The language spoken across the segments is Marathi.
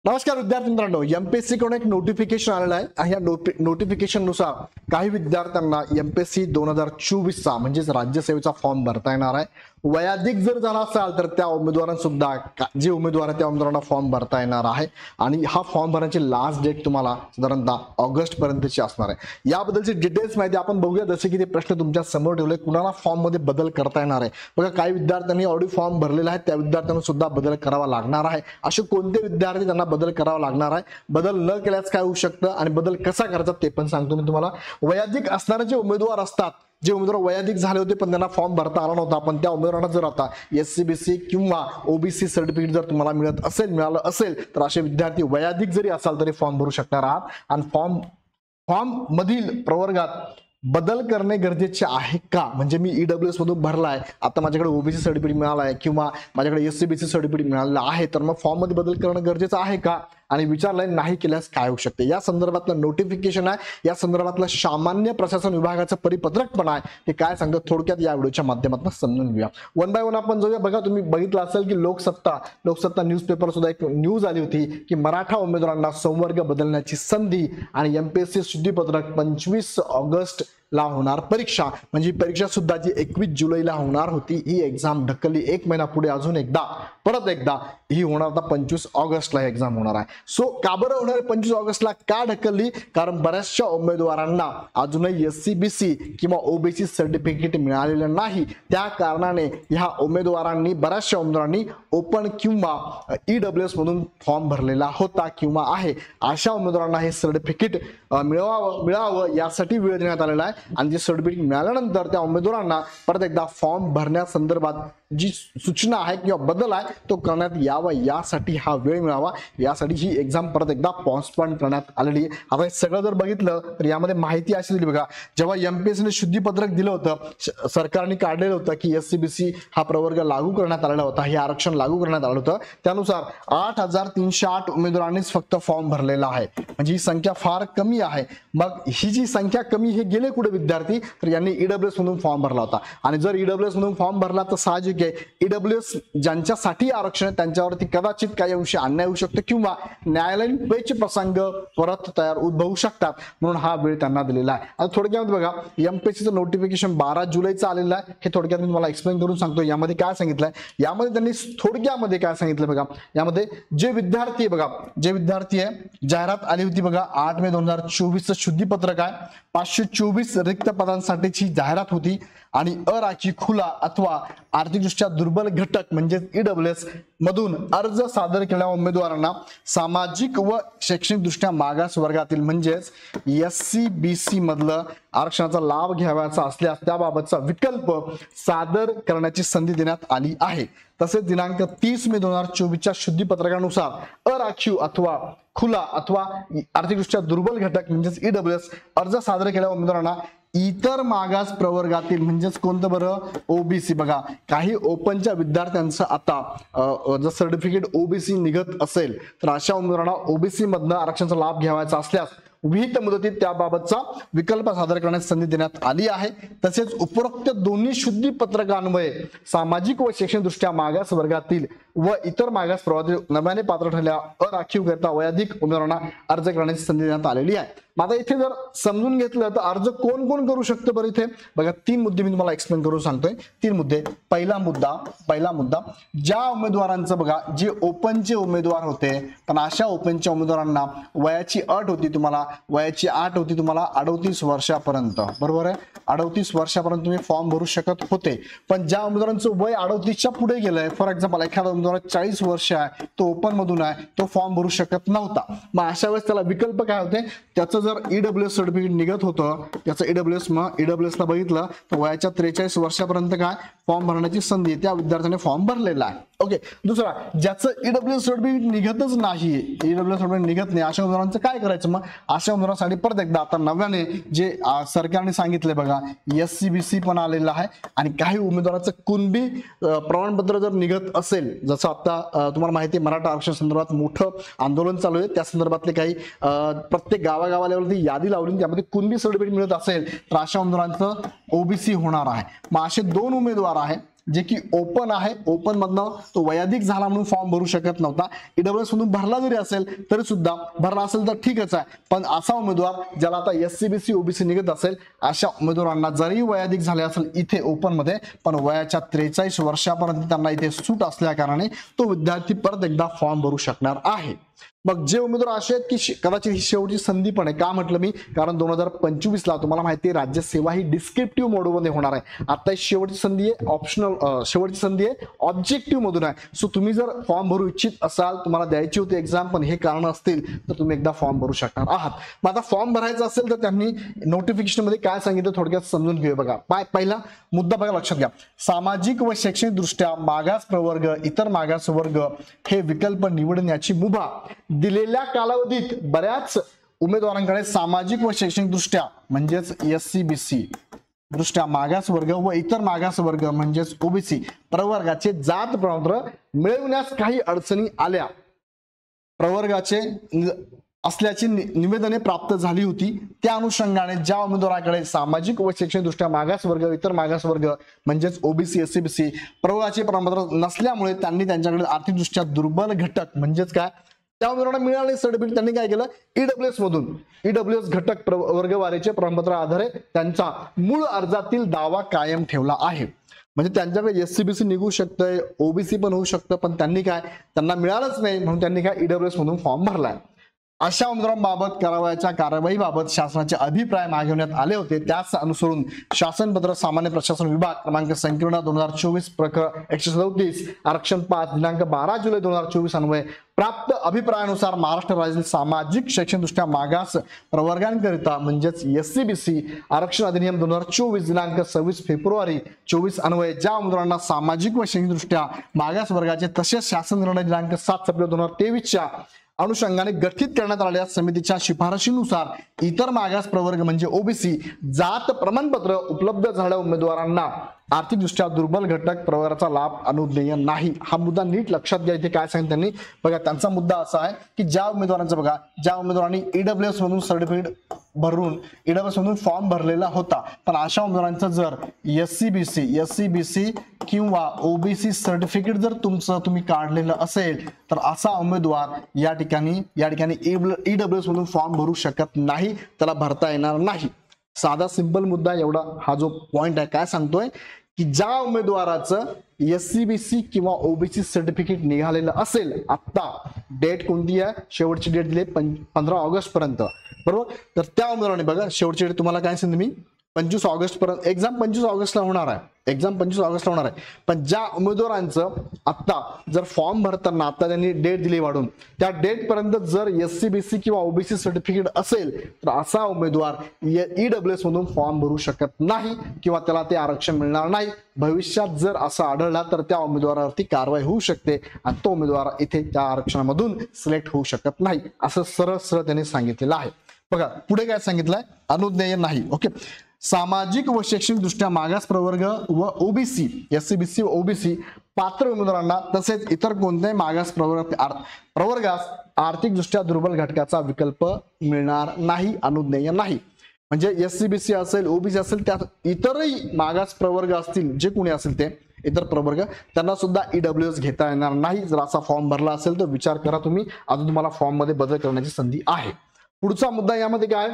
नमस्कार विद्यार्थी मित्रांनो, एमपीएससी कडून एक नोटिफिकेशन आलेलं आहे. या नोटिफिकेशन नुसार काही विद्यार्थ्यांना एमपीएससी 2024 चा म्हणजेच राज्यसेवेचा फॉर्म भरता येणार आहे. वयाधिक जर झाला असेल तर त्या उमेदवारांसुद्धा जे उमेदवार आहेत त्या उमेदवारांना फॉर्म भरता येणार आहे. आणि हा फॉर्म भरण्याची लास्ट डेट तुम्हाला साधारणतः ऑगस्ट पर्यंतची असणार आहे. याबद्दलची डिटेल्स माहिती आपण बघूया. जसे की ते प्रश्न तुमच्या समोर ठेवले, कुणाला फॉर्म मध्ये बदल करता येणार आहे. बघा, काही विद्यार्थ्यांनी ऑलरेडी फॉर्म भरलेला आहे, त्या विद्यार्थ्यांना सुद्धा बदल करावा लागणार आहे. असे कोणते विद्यार्थी त्यांना बदल करावा लागणार आहे, बदल न केल्यास काय होऊ शकतं आणि बदल कसा करायचा ते पण सांगतो मी तुम्हाला. वयाधिक असणारे जे उमेदवार असतात, जे उमेदवार वयाधिक झाले होते पण त्यांना फॉर्म भरता आला नव्हता, पण त्या उमेदवारांना जर आता एससीबीसी किंवा ओबीसी सर्टिफिकेट जर तुम्हाला मिळालं असेल तर असे विद्यार्थी वयाधिक जरी असाल तरी फॉर्म भरू शकणार आहात. आणि फॉर्म मधील प्रवर्गात बदल करणे गरजेचे आहे का? म्हणजे मी ईडब्ल्यूएस मधून भरलाय, आता माझ्याकडे ओबीसी सर्टिफिकेट मिळालाय किंवा माझ्याकडे एससीबीसी सर्टिफिकेट मिळालेलं आहे, तर मग फॉर्म मध्ये बदल करणं गरजेचं आहे का? आणि विचारलंय नाही केल्यास काय होऊ शकते. या संदर्भातलं नोटिफिकेशन आहे, या संदर्भातलं सामान्य प्रशासन विभागाचं परिपत्रक पण आहे. ते काय सांगतं थोडक्यात या व्हिडिओच्या माध्यमातून समजून घेऊया. वन बाय वन आपण जाऊया. बघा, तुम्ही बघितलं असेल की लोकसत्ता न्यूजपेपर सुद्धा एक न्यूज आली होती की मराठा उमेदवारांना संवर्ग बदलण्याची संधी आणि एमपीएससी शुद्धीपत्रक 25 ऑगस्ट ला होणार परीक्षा. म्हणजे परीक्षा सुद्धा जी 21 जुलैला होणार होती, ही एक्झाम ढकलली एक महिना पुढे. अजून परत एकदा ही होणार आता 25 ऑगस्टला एक्झाम होणार आहे. सो का बरं होणार 25 ऑगस्टला का ढकलली? कारण बऱ्याचशा उमेदवारांना अजूनही एससीबीसी किंवा ओबीसी सर्टिफिकेट मिळालेलं नाही. त्या कारणाने ह्या बऱ्याचशा उमेदवारांनी ओपन किंवा ईडब्ल्यूएस मधून फॉर्म भरलेला होता किंवा आहे. अशा उमेदवारांना हे सर्टिफिकेट मिळावं यासाठी वेळ देण्यात आलेला आहे. आणि जे सर्टिफिकेट मिळाल्यानंतर त्या उमेदवारांना परत एकदा फॉर्म भरण्यासंदर्भात जी सूचना आहे किंवा बदल आहे तो करण्यात यावा, यासाठी हा वेळ मिळावा, यासाठी ही एक्झाम परत एकदा पोस्टपोन करण्यात आलेली आहे. आता हे सगळं जर बघितलं तर यामध्ये माहिती अशी दिली बघा, जेव्हा एमपीएससीने शुद्धीपत्रक दिलं होतं, सरकारने काढलेलं होतं की एससीबीसी हा प्रवर्ग लागू करण्यात आलेला होता, हे आरक्षण लागू करण्यात आलं होतं. त्यानुसार 8,308 उमेदवारांनीच फक्त फॉर्म भरलेला आहे. म्हणजे ही संख्या फार कमी आहे. मग ही जी संख्या कमी, हे गेले कुठे विद्यार्थी? तर यांनी ईडब्ल्यूएस मधून फॉर्म भरला होता. आणि जर ईडब्ल्यूएस मधून फॉर्म भरला तर साहजिक ईडब्ल्यूएस ज्यांच्यासाठी आरक्षण आहे त्यांच्यावरती कदाचित काही अंशी अन्याय होऊ शकतो किंवा न्यायालयीन पेच प्रसंग परत उद्भवू शकतात, म्हणून हा वेळ त्यांना दिलेला आहे. आता थोडक्यात बघा, एमपीएससीचं नोटिफिकेशन 12 जुलैचं आलेलं आहे. हे थोडक्यात मी तुम्हाला एक्सप्लेन करून सांगतो. यामध्ये काय सांगितलंय, यामध्ये त्यांनी थोडक्यामध्ये काय सांगितलं बघा. यामध्ये जे विद्यार्थी आहे, जाहिरात आली होती बघा 8 मे 2024 शुद्धीपत्रक आहे. 524 रिक्त पदांसाठीची जाहिरात होती. आणि अराखीव, खुला अथवा आर्थिकदृष्ट्या दुर्बल घटक म्हणजे ईडब्ल्यूएस मधून अर्ज सादर केलेल्या उमेदवारांना सामाजिक व शैक्षणिक दृष्ट्या मागास वर्गातील म्हणजेच एससीबीसी मधलं आरक्षणाचा लाभ घ्यावयाचा असल्यास त्याबाबतचा विकल्प सादर करण्याची संधी देण्यात आली आहे. तसेच दिनांक 30 मे 2024च्या शुद्धीपत्रकानुसार अराखीव अथवा खुला अथवा आर्थिकदृष्ट्या दुर्बल घटक म्हणजेच ईडब्ल्यूएस अर्ज सादर केलेल्या उमेदवारांना इतर मागास प्रवर्गातील म्हणजेच कोणतं बरं? ओबीसी. बघा, काही ओपनच्या विद्यार्थ्यांचं आता जर सर्टिफिकेट ओबीसी निघत असेल तर अशा उमेदवारांना ओबीसी मधनं आरक्षणाचा लाभ घ्यावायचा असल्यास विहित मुदतीत त्याबाबतचा विकल्प सादर करण्याची संधी देण्यात आली आहे. तसेच उपरोक्त दोन्ही शुद्धीपत्रकान्वये सामाजिक व शैक्षणिक दृष्ट्या मागास वर्गातील व इतर मागास प्रवर्गातील नव्याने पात्र ठरलेल्या अराखीव करता वयाधिक उमेदवारांना अर्ज करण्याची संधी देण्यात आलेली आहे. आता इथे जर समजून घेतलं तर अर्ज कोण कोण करू शकतं बरं? इथे बघा, 3 मुद्दे मी तुम्हाला एक्सप्लेन करून सांगतोय. 3 मुद्दे. पहिला मुद्दा, ज्या उमेदवारांचं बघा, जे ओपनचे उमेदवार होते, पण अशा ओपनच्या उमेदवारांना वयाची अट होती तुम्हाला 38 वर्षापर्यंत. बरोबर आहे, 38 वर्षापर्यंत तुम्ही फॉर्म भरू शकत होते. पण ज्या उमेदवारांचं वय 38च्या पुढे गेलंय, फॉर एक्झाम्पल एखादा उमेदवार 40 वर्ष आहे, तो ओपन मधून आहे, तो फॉर्म भरू शकत नव्हता. मग अशा वेळेस त्याला विकल्प काय होते? त्याचं जर ईडब्ल्यूएस सर्टिफिकेट निघत होतं, त्याचं ईडब्ल्यूएसला बघितलं तर वयाच्या 43 वर्षापर्यंत काय फॉर्म भरण्याची संधी त्या विद्यार्थ्याने फॉर्म भरलेला आहे. ओके. दुसरा, ज्याचं ईडब्ल्यूएस सर्टिफिकेट निघतच नाही, निघत नाही, अशा उमेदवारांचं काय करायचं? मग अशा उमेदवारांसाठी परत एकदा आता नव्याने जे सरकारने सांगितले बघा, एससीबीसी पण आलेलं आहे. आणि काही उमेदवाराचं कुणबी प्रमाणपत्र जर निघत असेल, जसं आता तुम्हाला माहिती आहे मराठा आरक्षण संदर्भात मोठं आंदोलन चालू आहे, त्या संदर्भातले काही प्रत्येक गावागावाल्यावरती यादी लावली, त्यामध्ये कुणबी सर्टिफिकेट मिळत असेल तर अशा उमेदवारांचं ओबीसी होणार आहे. मग असे 2 उमेदवार आहे जे की ओपन आहे, ओपन मधनं तो वैयक्तिक झाला म्हणून फॉर्म भरू शकत नव्हता, ईडब्ल्यूएस मधून भरला जरी असेल तरी सुद्धा, भरला असेल तर ठीकच आहे, पण असा उमेदवार ज्याला आता एससीबीसी ओबीसी निघत असेल अशा उमेदवारांना जरी वैयक्तिक झाले असेल इथे ओपन मध्ये, पण वयाच्या 43 वर्षापर्यंत त्यांना इथे सूट असल्या कारणाने तो विद्यार्थी परत एकदा फॉर्म भरू शकणार आहे. मग जे उमेदवार असे आहेत की कदाचित ही शेवटची संधी पण आहे, का म्हटलं मी, कारण 2025 ला तुम्हाला माहिती आहे राज्यसेवा ही डिस्क्रिप्टिव्ह मोडमध्ये होणार आहे. आता शेवटची संधी आहे ऑप्शनल, शेवटची संधी आहे ऑब्जेक्टिव्ह मधून आहे. सो तुम्ही जर फॉर्म भरू इच्छित असाल, तुम्हाला द्यायची होती एक्झाम पण हे कारण असतील तर तुम्ही एकदा फॉर्म भरू शकणार आहात. मग आता फॉर्म भरायचा असेल तर त्यांनी नोटिफिकेशन मध्ये काय सांगितलं थोडक्यात समजून घेऊया. बघा पहिला मुद्दा बघा, लक्षात घ्या, सामाजिक व शैक्षणिक दृष्ट्या मागास प्रवर्ग, इतर मागास वर्ग हे विकल्प निवडण्याची मुभा दिलेल्या कालावधीत बऱ्याच उमेदवारांकडे सामाजिक व शैक्षणिक दृष्ट्या म्हणजेच एससीबीसी दृष्ट्या मागास वर्ग व इतर मागास वर्ग म्हणजेच ओबीसी प्रवर्गाचे जात प्रमाणपत्र मिळवण्यास काही अडचणी आल्या, प्रवर्गाचे असल्याची निवेदने प्राप्त झाली होती. त्या अनुषंगाने ज्या उमेदवाराकडे सामाजिक व शैक्षणिक दृष्ट्या मागास वर्ग, इतर मागास वर्ग म्हणजेच ओबीसी एससीबीसी प्रवर्गाचे प्रमाणपत्र नसल्यामुळे त्यांनी त्यांच्याकडे आर्थिकदृष्ट्या दुर्बल घटक म्हणजेच काय त्या उमेदवारांना मिळाले सर्टिफिकेट, त्यांनी काय केलं, ईडब्ल्यूएस मधून ईडब्ल्यूएस घटक वर्गवारीचे प्रमाणपत्र आधारे त्यांचा मूळ अर्जातील दावा कायम ठेवला आहे. म्हणजे त्यांच्याकडे एससीबीसी निघू शकतंय, ओबीसी पण होऊ शकतं, पण त्यांनी काय, त्यांना मिळालंच नाही म्हणून त्यांनी काय ईडब्ल्यूएस मधून फॉर्म भरलाय. अशा उमेदवारांबाबत करावयाच्या कारवाईबाबत शासनाचे अभिप्राय मागवण्यात आले होते. त्याच अनुसरून शासनपत्र सामान्य प्रशासन विभाग क्रमांक संकीर्ण 2024 प्रकरण 137 आरक्षण 5 दिनांक 12 जुलै 2024 अन्वये प्राप्त अभिप्रायानुसार महाराष्ट्र राज्यातील सामाजिक शैक्षणिकदृष्ट्या मागास प्रवर्गांकरिता म्हणजेच एससीबीसी आरक्षण अधिनियम 2024 दिनांक 26 फेब्रुवारी 24 अन्वये ज्या उमेदवारांना सामाजिक व शैक्षणिकदृष्ट्या मागास वर्गाचे तसेच शासन निर्णय दिनांक 7 सप्टेंबर 2023 च्या अनुषंगाने गठीत करण्यात आलेल्या समितीच्या शिफारशीनुसार इतर मागास प्रवर्ग म्हणजे ओबीसी जात प्रमाणपत्र उपलब्ध झालेल्या उमेदवारांना आर्थिकदृष्ट्या दुर्बल घटक प्रवर्गाचा लाभ अनुज्ञेय नाही. हा मुद्दा नीट लक्षात घ्या. इथे काय सांगितलं त्यांनी बघा, त्यांचा मुद्दा असा आहे की ज्या उमेदवारांचा बघा, ज्या उमेदवारांनी ईडब्ल्यूएस मधून सर्टिफिकेट भरून ईडब्ल्यूएस मधून फॉर्म भरलेला होता, पण अशा उमेदवारांचा जर एससीबीसी किंवा ओबीसी सर्टिफिकेट जर तुम्ही काढलेलं असेल तर असा उमेदवार या ठिकाणी ईडब्ल्यूएस मधून फॉर्म भरू शकत नाही, त्याला भरता येणार नाही. साधा सिंपल मुद्दा एवढा. हा जो पॉइंट आहे काय सांगतोय की ज्या उमेदवाराचं एससीबीसी किंवा ओबीसी सर्टिफिकेट निघालेलं असेल, आता डेट कोणती आहे, शेवटची डेट दिली 15 ऑगस्ट पर्यंत, बरोबर, तर त्या उमेदवाराने बघा शेवटची डेट तुम्हाला काय सांगितलं मी 25 ऑगस्ट पर्यंत, एक्झाम 25 ऑगस्टला होणार आहे, पण ज्या उमेदवारांचं आता जर फॉर्म भरताना आता त्यांनी डेट दिली वाढून, त्या डेट पर्यंत जर एससीबीसी किंवा ओबीसी सर्टिफिकेट असेल तर असा उमेदवार ईडब्ल्यूएस मधून फॉर्म भरू शकत नाही किंवा त्याला ते आरक्षण मिळणार नाही. भविष्यात जर असं आढळला तर त्या उमेदवारावरती कारवाई होऊ शकते आणि तो उमेदवार इथे त्या आरक्षणामधून सिलेक्ट होऊ शकत नाही, असं सरळ त्यांनी सांगितलेलं आहे. बघा पुढे काय सांगितलंय, अनुज्ञेय नाही. ओके, सामाजिक व शैक्षणिक दृष्ट्या मागास प्रवर्ग व ओबीसी एससीबीसी ओबीसी पात्र उमेदवारांना तसेच इतर कोणत्याही मागास प्रवर्गास आर्थिक दृष्ट्या दुर्बल घटकाचा विकल्प मिळणार नाही, अनुज्ञेय नाही. म्हणजे एससीबीसी असेल, ओबीसी असेल, त्यात इतरही मागास प्रवर्ग असतील, जे कोणी असेल ते इतर प्रवर्ग, त्यांना सुद्धा ईडब्ल्यूएस घेता येणार नाही. जर असा फॉर्म भरला असेल तर विचार करा तुम्ही, अजून तुम्हाला फॉर्म मध्ये बदल करण्याची संधी आहे. पुढचा मुद्दा यामध्ये काय,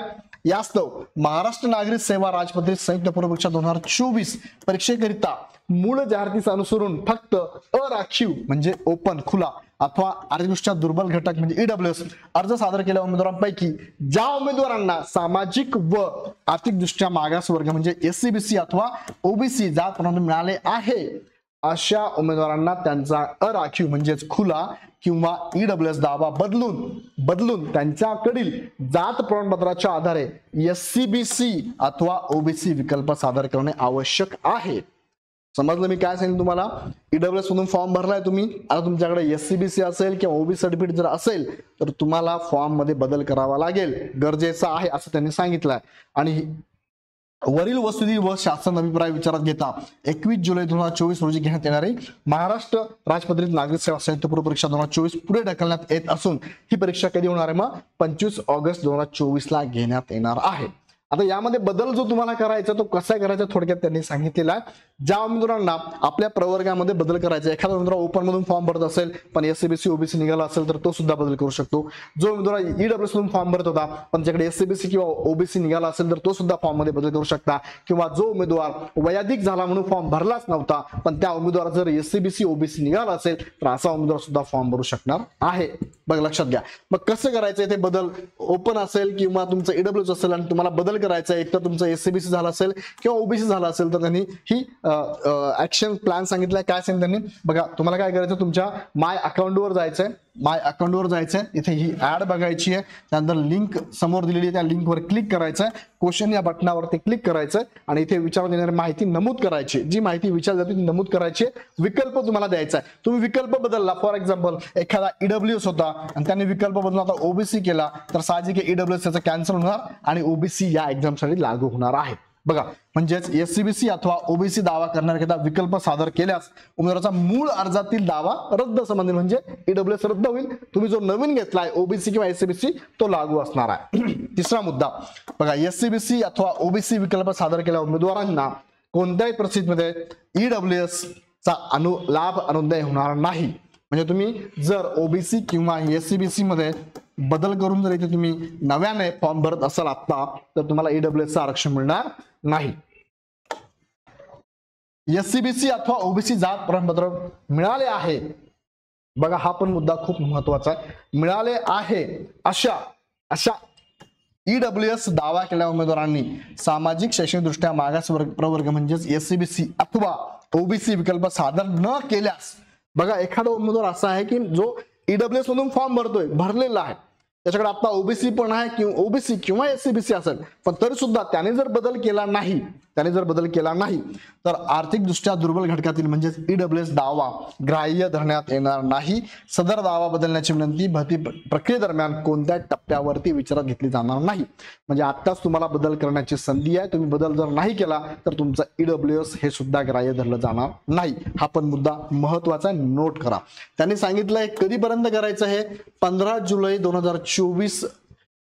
यास्तव महाराष्ट्र नागरिक सेवा राजपत्रित संयुक्त पूर्व परीक्षा 2024 परीक्षेकरिता मूळ जाहिरातीस अनुसरून फक्त अराखीव म्हणजे ओपन खुला अथवा आर्थिकदृष्ट्या दुर्बल घटक म्हणजे ईडब्ल्यूएस अर्ज सादर केलेल्या उमेदवारांपैकी ज्या उमेदवारांना सामाजिक व आर्थिकदृष्ट्या मागास वर्ग म्हणजे एससीबीसी अथवा ओबीसी जात प्रमाणपत्र मिळाले आहे, अशा उमेदवारांना त्यांचा अराखीव म्हणजेच खुला किंवा ईडब्ल्यूएस दावा बदलून त्यांच्याकडील जात प्रमाणपत्राच्या आधारे एससीबीसी अथवा ओबीसी विकल्प सादर करणे आवश्यक आहे. समजलं मी काय सांगितलं तुम्हाला, ईडब्ल्यूएस मधून फॉर्म भरलाय तुम्ही, आता तुमच्याकडे एससीबीसी असेल किंवा ओबीसी सर्टिफिकेट जर असेल तर तुम्हाला फॉर्म मध्ये बदल करावा लागेल, गरजेचं आहे असं त्यांनी सांगितलंय. आणि वरील वस्तुस्थिती व शासन अभिप्राय विचारात घेता 21 जुलै 2024 रोजी घेण्यात येणारी महाराष्ट्र राजपत्रित नागरिक सेवा संयुक्त पूर्व परीक्षा 2024 पुढे ढकलण्यात येत असून ही परीक्षा कधी होणार आहे, मग 25 ऑगस्ट 2024 ला घेण्यात येणार आहे. आता यामध्ये बदल जो तुम्हाला करायचा तो कसा करायचा थोडक्यात त्यांनी सांगितलेला आहे. ज्या उमेदवारांना आपल्या प्रवर्गामध्ये बदल करायचा, एखादा उमेदवार ओपन मधून फॉर्म भरत असेल पण एससीबीसी ओबीसी निघाला असेल तर तो सुद्धा बदल करू शकतो. जो उमेदवार ईडब्ल्यूएस मधून फॉर्म भरत होता पण त्याच्याकडे एससीबीसी किंवा ओबीसी निघाला असेल तर तो सुद्धा फॉर्म मध्ये बदल करू शकता. किंवा जो उमेदवार वैयक्तिक झाला म्हणून फॉर्म भरलाच नव्हता पण त्या उमेदवार जर एससीबीसी ओबीसी निघाला असेल तर असा उमेदवार सुद्धा फॉर्म भरू शकणार आहे. बघा लक्षात घ्या. मग कसं करायचं ते बदल, ओपन असेल किंवा तुमचं ईडब्ल्यूएस असेल आणि तुम्हाला बदल करायचा आहे, एक तर तुमचं एससीबीसी झाला असेल किंवा ओबीसी झाला असेल तर त्यांनी ही ऍक्शन प्लॅन सांगितलाय. काय सांगितलं त्यांनी बघा, तुम्हाला काय करायचं, तुमच्या माय अकाउंटवर जायचंय, माय अकाउंटवर जायचंय, इथे ही ऍड बघायची आहे, त्यानंतर लिंक समोर दिलेली आहे त्या लिंकवर क्लिक करायचंय, क्वेश्चन या बटनावरती क्लिक करायचंय आणि इथे विचारण्यात येणारी माहिती नमूद करायची, जी माहिती विचारली जाते ती नमूद करायची. विकल्प तुम्हाला द्यायचा आहे, तुम्ही विकल्प बदलला, फॉर एक्झाम्पल एखादा ईडब्ल्यूएस होता आणि त्याने विकल्प बदलून आता ओबीसी केला तर साहजिक ईडब्ल्यूएस त्याचा कॅन्सल होणार आणि ओबीसी या एक्झामसाठी लागू होणार आहे. बघा म्हणजेच एससीबीसी अथवा ओबीसी दावा करणाऱ्या विकल्प सादर केल्यास उमेदवाराचा मूळ अर्जातील दावा रद्द संबंधित म्हणजे ईडब्ल्यूएस रद्द होईल. तुम्ही जो नवीन घेतलाय ओबीसी किंवा एससीबीसी तो लागू असणार आहे. तिसरा मुद्दा बघा, एससीबीसी अथवा ओबीसी विकल्प सादर केलेल्या उमेदवारांना कोणत्याही परिस्थितीमध्ये ईडब्ल्यूएस चा लाभ अनुदान होणार नाही. म्हणजे तुम्ही जर ओबीसी किंवा एससीबीसी मध्ये बदल करून जर इथे तुम्ही नव्याने फॉर्म भरत असाल आता तर तुम्हाला ईडब्ल्यूएस चं आरक्षण मिळणार नाही. एससीबीसी अथवा ओबीसी जात प्रमाणपत्र मिळाले आहे, बघा हा पण मुद्दा खूप महत्वाचा आहे. मिळाले आहे अशा ईडब्ल्यूएस दावा केलेल्या उमेदवारांनी सामाजिक शैक्षणिक दृष्ट्या मागास प्रवर्ग म्हणजेच एससीबीसी अथवा ओबीसी विकल्प सादर न केल्यास, बघा एखादा उमेदवार असा आहे की जो ईडब्ल्यूएस मधून फॉर्म भरतोय, भरलेला आहे, त्याच्याकडे आता ओबीसी पण आहे किंवा ओबीसी किंवा एससीबीसी असेल पण तरी सुद्धा त्याने जर बदल केला नाही तर आर्थिक दृष्ट्या दुर्बल घटकातील म्हणजेच ईडब्ल्यूएस दावा ग्राह्य धरण्यात येणार नाही. सदर दावा बदलण्याची विनंती भरती प्रक्रियेदरम्यान कोणत्या टप्प्यावरती विचारात घेतली जाणार नाही. म्हणजे आताच तुम्हाला बदल करण्याची संधी आहे, तुम्ही बदल जर नाही केला तर तुमचा ईडब्ल्यूएस हे सुद्धा ग्राह्य धरलं जाणार नाही. हा पण मुद्दा महत्वाचा आहे, नोट करा. त्यांनी सांगितलंय कधीपर्यंत करायचं आहे, 15 जुलै 2024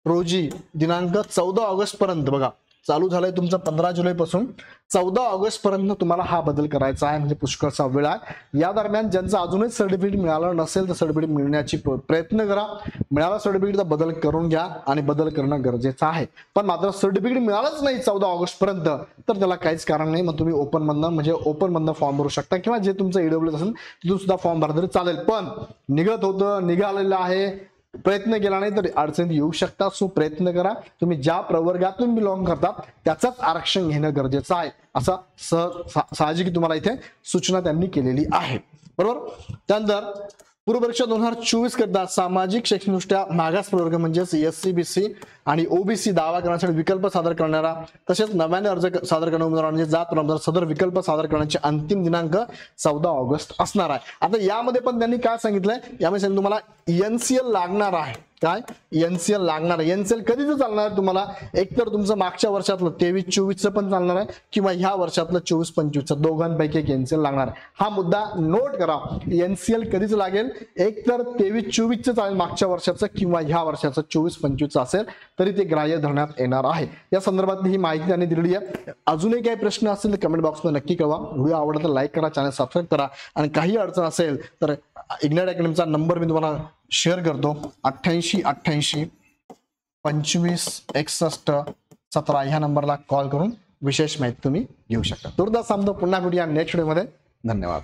रोजी दिनांक 14 ऑगस्ट पर्यंत. बघा चालू झालंय तुमचं 15 जुलै पासून 14 ऑगस्ट पर्यंत तुम्हाला हा बदल करायचा आहे, म्हणजे पुष्कळचा वेळ आहे. या दरम्यान ज्यांचं अजूनही सर्टिफिकेट मिळालं नसेल तर सर्टिफिकेट मिळण्याची प्रयत्न करा. मिळाला सर्टिफिकेटचा बदल करून घ्या आणि बदल करणं गरजेचं आहे. पण मात्र सर्टिफिकेट मिळालंच नाही 14 ऑगस्ट पर्यंत तर त्याला काहीच कारण नाही. मग तुम्ही ओपन मधनं फॉर्म भरू शकता किंवा जे तुमचं ईडब्ल्यूएस असेल तिथून सुद्धा फॉर्म भरला तरी चालेल. पण निघत होतं, निघालेलं आहे, प्रयत्न केला नाही तर अडचणीत येऊ शकतात. सो प्रयत्न करा, तुम्ही ज्या प्रवर्गातून बिलॉंग करतात त्याचाच आरक्षण घेणं गरजेचं आहे, असा साहजिक तुम्हाला इथे सूचना त्यांनी केलेली आहे. बरोबर. त्यानंतर पूर्व परीक्षा 2024 करता सामाजिक शैक्षणिकदृष्ट्या मागास प्रवर्ग म्हणजेच एससीबीसी आणि ओबीसी दावा करण्यासाठी विकल्प सादर करणारा तसेच नव्याने अर्ज सादर करणाऱ्या उमेदवारांचे जात प्रमाणपत्र सदर विकल्प सादर करण्याचे अंतिम दिनांक 14 ऑगस्ट असणार आहे. आता यामध्ये पण त्यांनी काय सांगितलंय, यामध्ये तुम्हाला एनसीएल लागणार आहे. काय एनसीएल लागणार आहे. एनसीएल कधीच चालणार आहे तुम्हाला, एकतर तुमचं मागच्या वर्षातलं 23-24 पण चालणार आहे किंवा ह्या वर्षातलं 24-25 दोघांपैकी एक एनसीएल लागणार आहे. हा मुद्दा नोट करा. एनसीएल कधीच लागेल, एकतर 23-24 चालेल मागच्या वर्षाचं किंवा ह्या वर्षाचं 24-25 असेल तरी ते ग्राह्य धरण्यात येणार आहे. या संदर्भात ही माहिती त्यांनी दिलेली आहे. अजूनही काही प्रश्न असतील तर कमेंट बॉक्समध्ये नक्की कळवा. व्हिडिओ आवडला तर लाईक करा, चॅनल सबस्क्राईब करा आणि काही अडचण असेल तर इग्नाइट अकॅडमीचा नंबर मी तुम्हाला शेअर करतो, 8888 25 61 17 ह्या नंबरला कॉल करून विशेष माहिती तुम्ही घेऊ शकता. तुर्तास थांबतो, पुन्हा भेटूया नेक्स्ट व्हिडिओमध्ये. धन्यवाद.